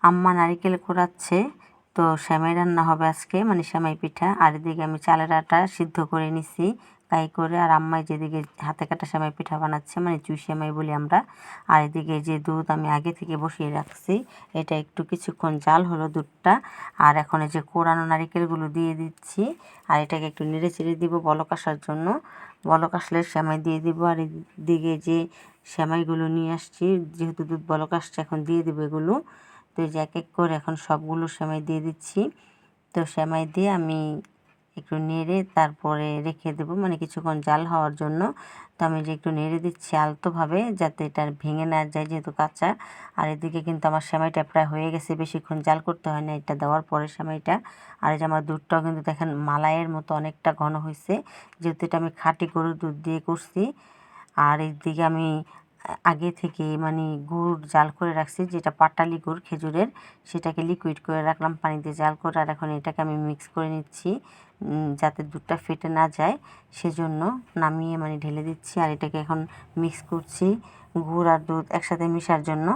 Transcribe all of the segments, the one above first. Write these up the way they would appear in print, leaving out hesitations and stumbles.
আম্মা নারিকেল কোড়াচ্ছে, তো সেমাই রান্না হবে আজকে, মানে সেমাই পিঠা। আর এদিকে আমি চালের আটা সিদ্ধ করে নিছি কাই করে, আর আম্মাই যেদিকে হাতে কাটা সেমাই পিঠা বানাচ্ছে, মানে চুই সেমাই বলি আমরা। আর এদিকে যে দুধ আমি আগে থেকে বসিয়ে রাখছি, এটা একটু কিছুক্ষণ জাল হলো দুধটা। আর এখন এই যে কোড়ানো নারিকেলগুলো দিয়ে দিচ্ছি, আর এটাকে একটু নেড়ে চেড়ে দিব বলক আসার জন্য। বলক আসলে সেমাই দিয়ে দিব। আর এদিকে যে সেমাইগুলো নিয়ে আসছি, যেহেতু দুধ বলক আসছে, এখন দিয়ে দিব এগুলো। তো এই যে এক এক করে এখন সবগুলো সেমাই দিয়ে দিচ্ছি। তো সেমাই দিয়ে আমি একটু নেড়ে তারপরে রেখে দেবো, মানে কিছুক্ষণ জাল হওয়ার জন্য। তো আমি যে একটু নেড়ে দিচ্ছি আলতোভাবে, যাতে এটা ভেঙে না যায় যেহেতু কাঁচা। আর এদিকে কিন্তু আমার সেমাইটা প্রায় হয়ে গেছে, বেশিক্ষণ জাল করতে হয় না এটা দেওয়ার পরে সেমাইটা। আর এই যে আমার দুধটাও কিন্তু দেখেন মালাইয়ের মতো অনেকটা ঘন হয়েছে, যেহেতু এটা আমি খাঁটি গরুর দুধ দিয়ে করছি। আর এদিকে আমি আগে থেকে মানে গুড় জাল করে রাখছি, যেটা পাটালি গুড় খেজুরের, সেটাকে লিকুইড করে রাখলাম পানিতে জাল করে। আর এখন এটাকে আমি মিক্স করে নিচ্ছি, যাতে দুধটা ফেটে না যায়, সেজন্য নামিয়ে মানে ঢেলে দিচ্ছি। আর এটাকে এখন মিক্স করছি গুড় আর দুধ একসাথে মিশার জন্য।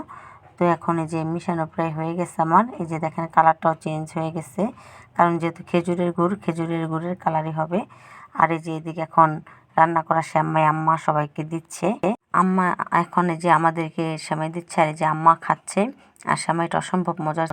তো এখন এই যে মিশানো প্রায় হয়ে গেছে আমার, এই যে দেখেন কালারটাও চেঞ্জ হয়ে গেছে, কারণ যেহেতু খেজুরের গুড়ের কালারই হবে। আর এই যে এদিকে এখন রান্না করা সেমাই আম্মা সবাইকে দিচ্ছে। আম্মা এখন এই যে আমাদেরকে সেমাই দিচ্ছে, আর এই যে আম্মা খাচ্ছে। আর সেমাইটা অসম্ভব মজার।